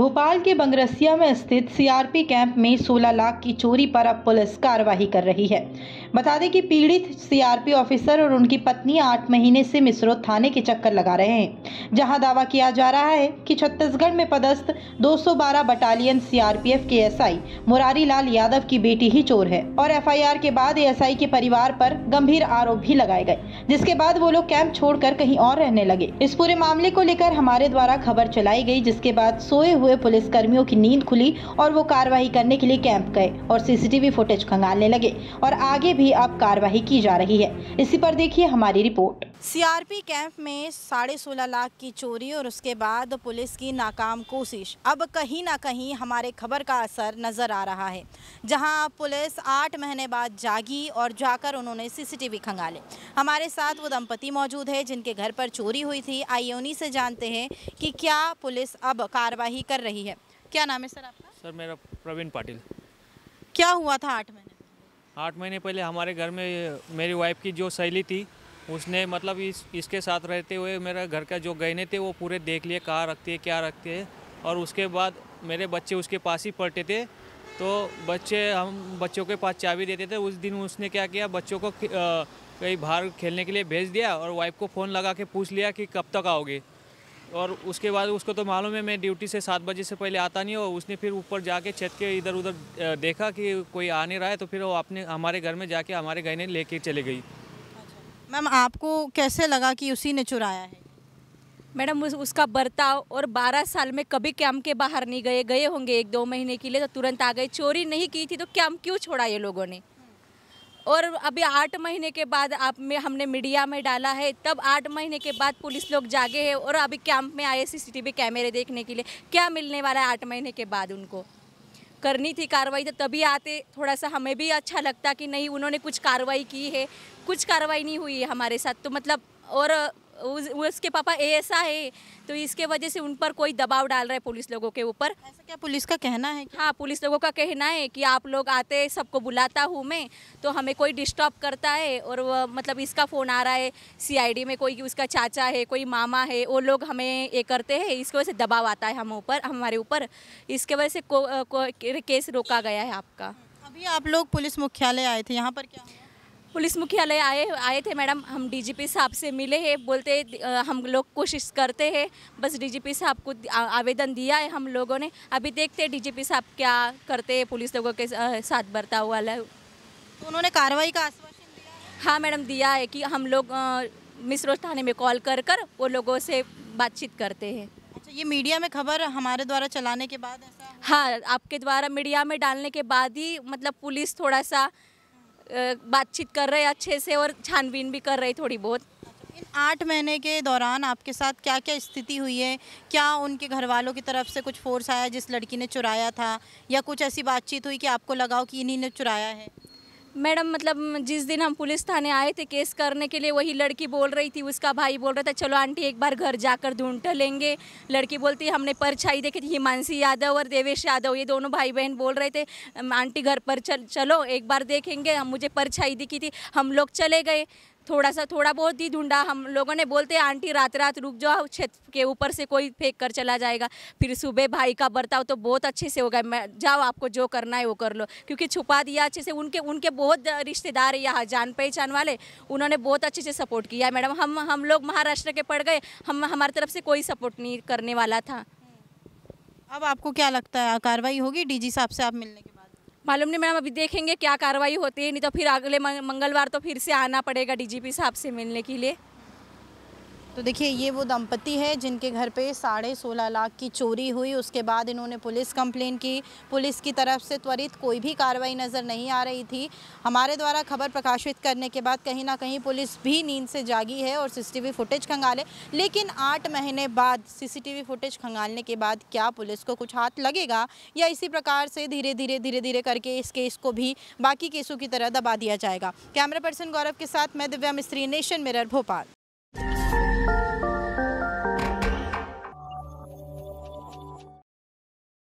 भोपाल के बंगरसिया में स्थित सीआरपी कैंप में 16 लाख की चोरी पर अब पुलिस कार्रवाई कर रही है। बता दें कि पीड़ित सीआरपी ऑफिसर और उनकी पत्नी 8 महीने से मिसरोद थाने के चक्कर लगा रहे हैं, जहां दावा किया जा रहा है कि छत्तीसगढ़ में पदस्थ 212 बटालियन सीआरपीएफ के एसआई मुरारी लाल यादव की बेटी ही चोर है और एफआईआर के बाद एएसआई के परिवार पर गंभीर आरोप भी लगाए गए, जिसके बाद वो लोग कैंप छोड़कर कहीं और रहने लगे। इस पूरे मामले को लेकर हमारे द्वारा खबर चलाई गई, जिसके बाद सोए हुए पुलिस कर्मियों की नींद खुली और वो कार्रवाई करने के लिए कैंप गए और सीसीटीवी फुटेज खंगालने लगे और आगे भी अब कार्रवाई की जा रही है। इसी पर देखिए हमारी रिपोर्ट। सीआरपी कैंप में 16.5 लाख की चोरी और उसके बाद पुलिस की नाकाम कोशिश। अब कहीं ना कहीं हमारे खबर का असर नजर आ रहा है, जहां पुलिस 8 महीने बाद जागी और जाकर उन्होंने सीसीटीवी खंगाले। हमारे साथ वो दंपति मौजूद है जिनके घर पर चोरी हुई थी। आइए उन्हीं से जानते हैं कि क्या पुलिस अब कार्रवाई कर रही है। क्या नाम है सर आपका? सर मेरा प्रवीण पाटिल। क्या हुआ था 8 महीने? 8 महीने पहले हमारे घर में मेरी वाइफ की जो सहेली थी, उसने मतलब इसके साथ रहते हुए मेरा घर का जो गहने थे वो पूरे देख लिए, कहाँ रखती है क्या रखती है। और उसके बाद मेरे बच्चे उसके पास ही पढ़ते थे, तो हम बच्चों के पास चाबी देते थे। उस दिन उसने क्या किया, बच्चों को कहीं बाहर खेलने के लिए भेज दिया और वाइफ को फ़ोन लगा के पूछ लिया कि कब तक आओगे। और उसके बाद उसको तो मालूम है मैं ड्यूटी से 7 बजे से पहले आता नहीं, और उसने फिर ऊपर जाके छत के इधर उधर देखा कि कोई आ नहीं रहा है, तो फिर वो हमारे घर में जाके हमारे गहने लेके चले गई। मैम, आपको कैसे लगा कि उसी ने चुराया है? मैडम उसका बर्ताव, और 12 साल में कभी कैंप के बाहर नहीं गए होंगे 1-2 महीने के लिए, तो तुरंत आ गए। चोरी नहीं की थी तो कैंप क्यों छोड़ा ये लोगों ने? और अभी 8 महीने के बाद हमने मीडिया में डाला है, तब 8 महीने के बाद पुलिस लोग जागे हैं और अभी कैंप में आए सीसीटीवी कैमरे देखने के लिए। क्या मिलने वाला है 8 महीने के बाद? उनको करनी थी कार्रवाई, तो तभी आते, थोड़ा सा हमें भी अच्छा लगता कि नहीं उन्होंने कुछ कार्रवाई की है। कुछ कार्रवाई नहीं हुई है हमारे साथ, तो मतलब और उसके पापा एएसआई है, तो इसके वजह से उन पर कोई दबाव डाल रहा है पुलिस लोगों के ऊपर। ऐसा क्या पुलिस का कहना है? हाँ, पुलिस लोगों का कहना है कि आप लोग आते, सबको बुलाता हूँ मैं, तो हमें कोई डिस्टर्ब करता है। और मतलब इसका फ़ोन आ रहा है सीआईडी में, कोई उसका चाचा है, कोई मामा है, वो लोग हमें ये करते हैं। इसकी वजह से दबाव आता है हमारे ऊपर। इसके वजह से केस रोका गया है आपका। अभी आप लोग पुलिस मुख्यालय आए थे, यहाँ पर क्या हुआ? पुलिस मुख्यालय आए थे मैडम, हम डीजीपी साहब से मिले हैं। बोलते हम लोग कोशिश करते हैं, बस डीजीपी साहब को आवेदन दिया है हम लोगों ने। अभी देखते हैं डीजीपी साहब क्या करते हैं पुलिस लोगों के साथ बर्ताव वाला। तो उन्होंने कार्रवाई का आश्वासन दिया है? हाँ मैडम, दिया है कि हम लोग मिसरोद थाने में कॉल कर वो लोगों से बातचीत करते हैं। अच्छा, ये मीडिया में खबर हमारे द्वारा चलाने के बाद ऐसा हुआ? हाँ, आपके द्वारा मीडिया में डालने के बाद ही मतलब पुलिस थोड़ा सा बातचीत कर रहे हैं अच्छे से, और छानबीन भी कर रही थोड़ी बहुत। इन 8 महीने के दौरान आपके साथ क्या क्या स्थिति हुई है? क्या उनके घर वालों की तरफ से कुछ फोर्स आया जिस लड़की ने चुराया था, या कुछ ऐसी बातचीत हुई कि आपको लगा कि इन्हीं ने चुराया है? मैडम मतलब जिस दिन हम पुलिस थाने आए थे केस करने के लिए, वही लड़की बोल रही थी, उसका भाई बोल रहा था चलो आंटी एक बार घर जाकर ढूंढ लेंगे। लड़की बोलती है हमने परछाई देखी थी, हिमांशी यादव और देवेश यादव, ये दोनों भाई बहन बोल रहे थे आंटी घर पर चलो एक बार देखेंगे। मुझे परछाई दिखी थी, हम लोग चले गए। थोड़ा बहुत ही ढूंढा हम लोगों ने। बोलते आंटी रात रुक जाओ, छत के ऊपर से कोई फेंक कर चला जाएगा। फिर सुबह भाई का बर्ताव तो बहुत अच्छे से हो गया, मैं जाओ आपको जो करना है वो कर लो, क्योंकि छुपा दिया अच्छे से। उनके बहुत रिश्तेदार है यहाँ जान पहचान वाले, उन्होंने बहुत अच्छे से सपोर्ट किया है मैडम। हम लोग महाराष्ट्र के पड़ गए, हमारी तरफ से कोई सपोर्ट नहीं करने वाला था। अब आपको क्या लगता है कार्रवाई होगी डीजी साहब से आप मिलने के बाद? मालूम नहीं मैडम, अभी देखेंगे क्या कार्रवाई होती है, नहीं तो फिर अगले मंगलवार तो फिर से आना पड़ेगा डीजीपी साहब से मिलने के लिए। तो देखिए, ये वो दंपति है जिनके घर पे 16.5 लाख की चोरी हुई। उसके बाद इन्होंने पुलिस कंप्लेन की। पुलिस की तरफ से त्वरित कोई भी कार्रवाई नज़र नहीं आ रही थी। हमारे द्वारा खबर प्रकाशित करने के बाद कहीं ना कहीं पुलिस भी नींद से जागी है और सीसीटीवी फुटेज खंगाले। लेकिन 8 महीने बाद सीसीटीवी फुटेज खंगालने के बाद क्या पुलिस को कुछ हाथ लगेगा, या इसी प्रकार से धीरे धीरे करके इस केस को भी बाकी केसों की तरह दबा दिया जाएगा? कैमरा पर्सन गौरव के साथ मैं दिव्या मिस्त्री, नेशन मिरर, भोपाल।